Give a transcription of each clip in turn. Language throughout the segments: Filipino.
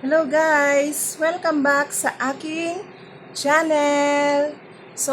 Hello guys! Welcome back sa aking channel! So,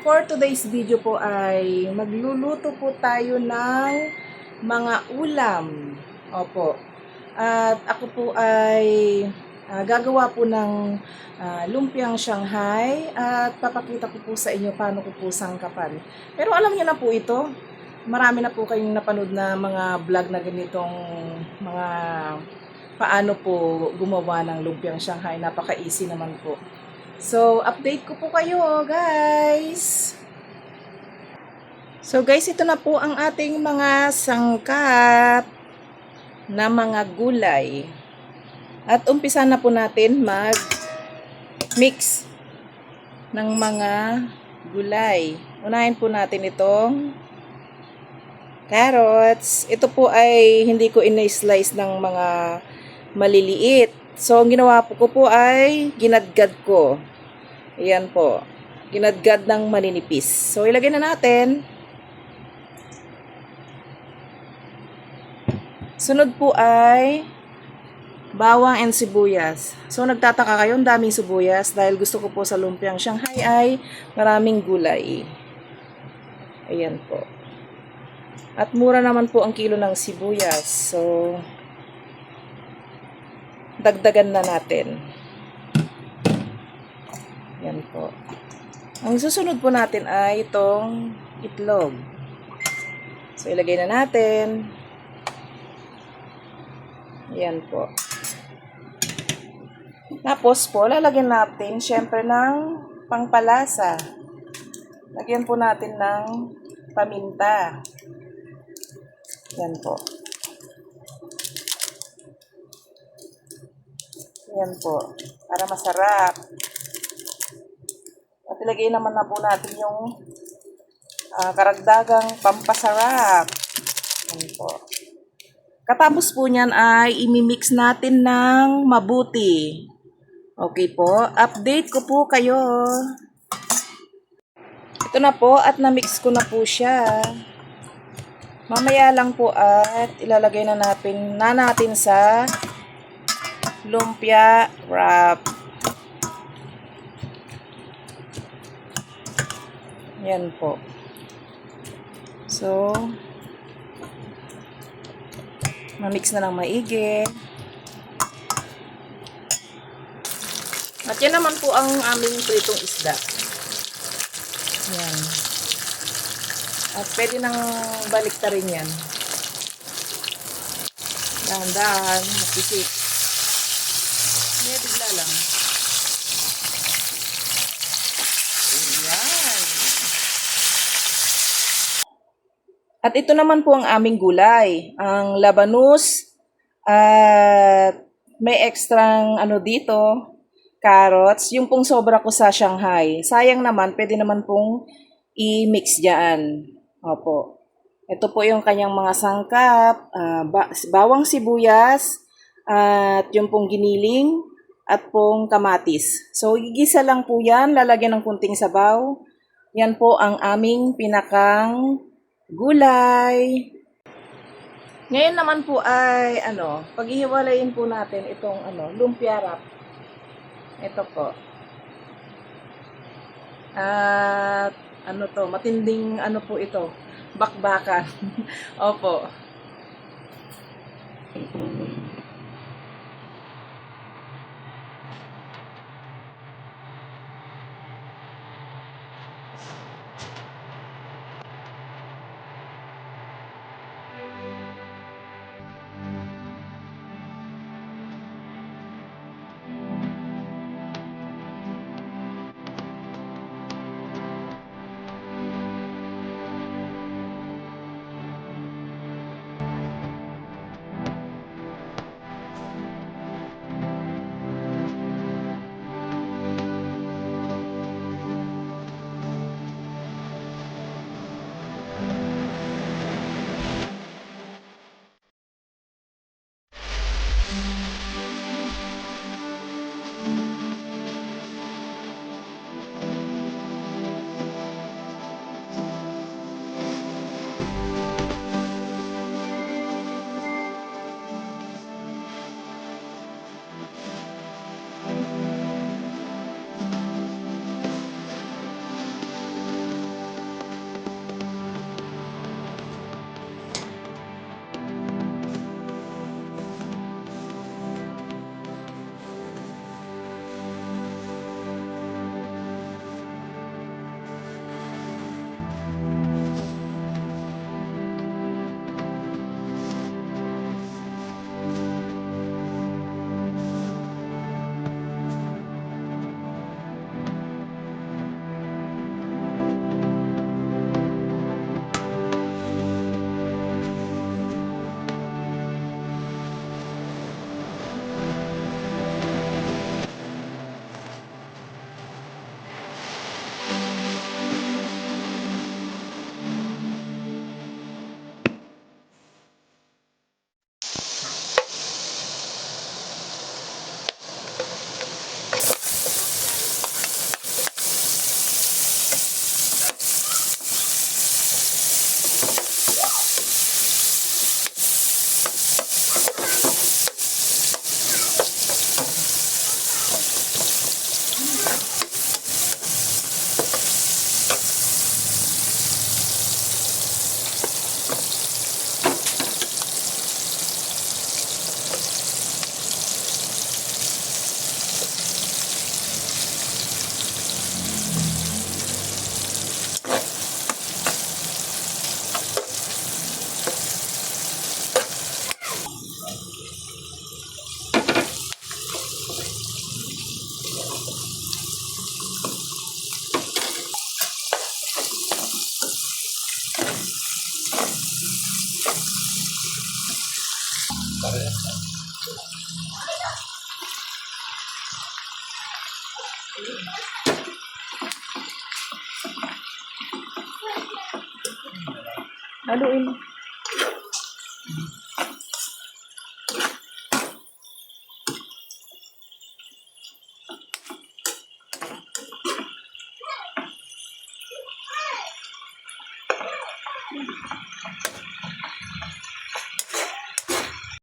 for today's video po ay magluluto po tayo ng mga ulam. Opo. At ako po ay gagawa po ng lumpiang Shanghai at papakita ko po sa inyo paano ko po sangkapan. Pero alam niyo na po ito, marami na po kayong napanood na mga vlog na ganitong mga paano po gumawa ng lumpiang Shanghai. Napaka-easy naman po. So, update ko po kayo, guys. So, guys, ito na po ang ating mga sangkap na mga gulay. At umpisa na po natin mag-mix ng mga gulay. Unahin po natin itong carrots. Ito po ay hindi ko in-slice ng mga maliliit. So, ang ginawa ko po ay ginadgad ko. Ayan po. Ginadgad ng maninipis. So, ilagay na natin. Sunod po ay bawang and sibuyas. So, nagtataka kayo, ang daming sibuyas dahil gusto ko po sa lumpiang Shanghai ay maraming gulay. Ayan po. At mura naman po ang kilo ng sibuyas. So, dagdagan na natin. Yan po. Ang susunod po natin ay itong itlog. So, ilagay na natin. Yan po. Tapos po, lalagyan natin syempre ng pangpalasa. Lagyan po natin ng paminta. Yan po. Yan po. Para masarap. At ilagay naman na po natin yung karagdagang pampasarap. Yan po. Katapos po niyan ay imimix natin ng mabuti. Okay po. Update ko po kayo. Ito na po at na-mix ko na po siya. Mamaya lang po at ilalagay na natin sa lumpia wrap. Yan po. So, ma-mix na ng maigi. At yan naman po ang aming pritong isda. Yan. At pwede nang balik ta rin yan. Dahan-dahan, mapisik. Hindi, bigla lang. Ayan. At ito naman po ang aming gulay. Ang labanus at may extrang dito, carrots. Yung pong sobra ko sa Shanghai. Sayang naman, pwede naman pong i-mix dyan. Opo. Ito po yung kanyang mga sangkap, bawang sibuyas, at yung pong giniling, at pong kamatis. So, igisa lang po yan, lalagyan ng kunting sabaw. Yan po ang aming pinakang gulay. Ngayon naman po ay, paghihiwalayin po natin itong, lumpia wrap. Ito po. At, matinding, po ito. Bakbakan. Opo. Haluin mo.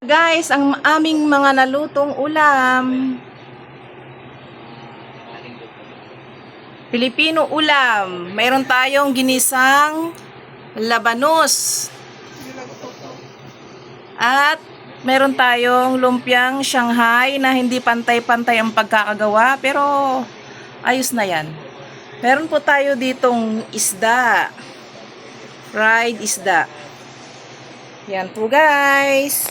Guys, ang aming mga nalutong ulam. Filipino ulam. Mayroon tayong ginisang labanos. At meron tayong lumpiang Shanghai na hindi pantay-pantay ang pagkakagawa, pero ayos na yan. Meron po tayo ditong isda. Fried isda. Yan po guys.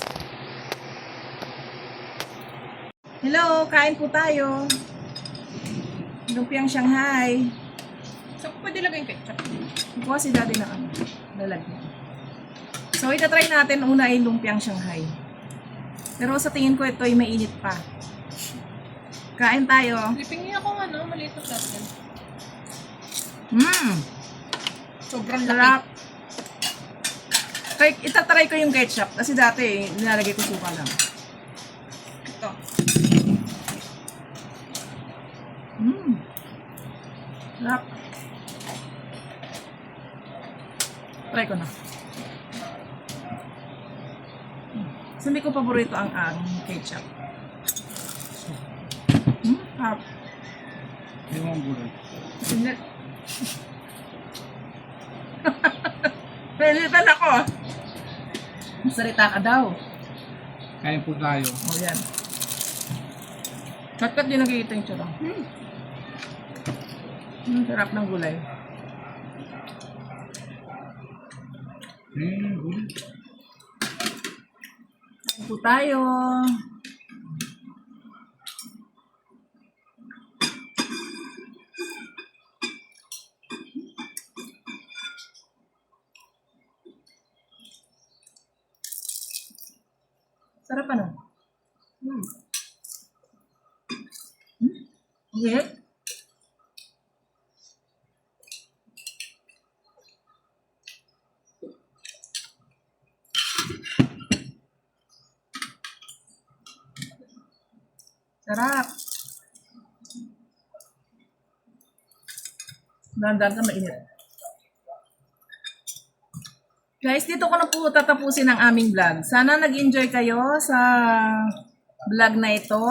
Hello, kain po tayo. Lumpiang Shanghai. So, pwede lagay yung ketchup. Kuha si daddy na ano, lalagyan. So, itatry natin una ay lumpiang Shanghai. Pero sa tingin ko ito ay mainit pa. Kain tayo. Lipingin akong maliit na plastic. Sobrang Sarap. laki. Itatry ko yung ketchup kasi dati nilalagay ko suka lang. Ito. Sarap. Try ko na. So, hindi ko paborito ang ketchup. Sarap. Hindi mo ang gulay. Hindi. Pilitan ako. Salita ka daw. Kain po tayo. O yan. Kat-kat din nakikita yung tsura. Sarap ng gulay. Gulay. Kain po tayo. Sarap ano? Yeah. Sarap. Dandan ka mainit. Guys, dito ko na po tatapusin ang aming vlog. Sana nag-enjoy kayo sa vlog na ito.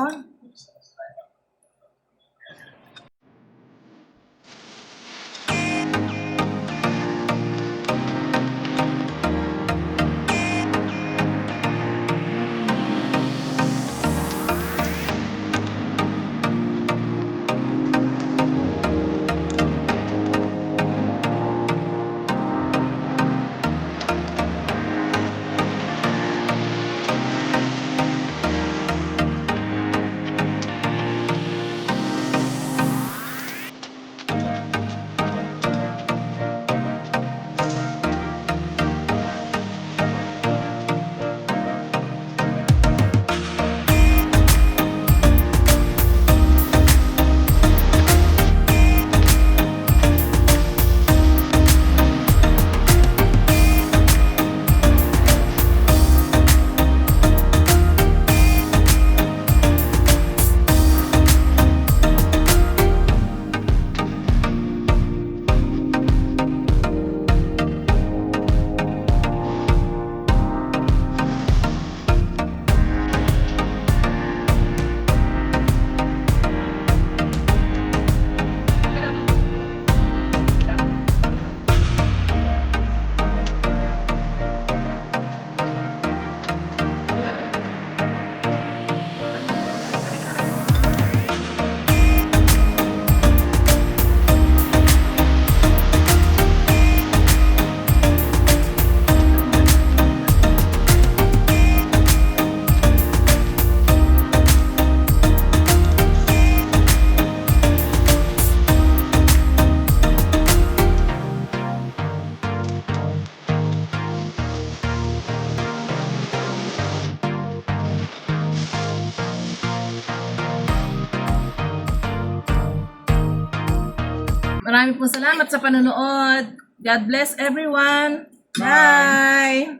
Maraming pong salamat sa panonood. God bless everyone. Bye!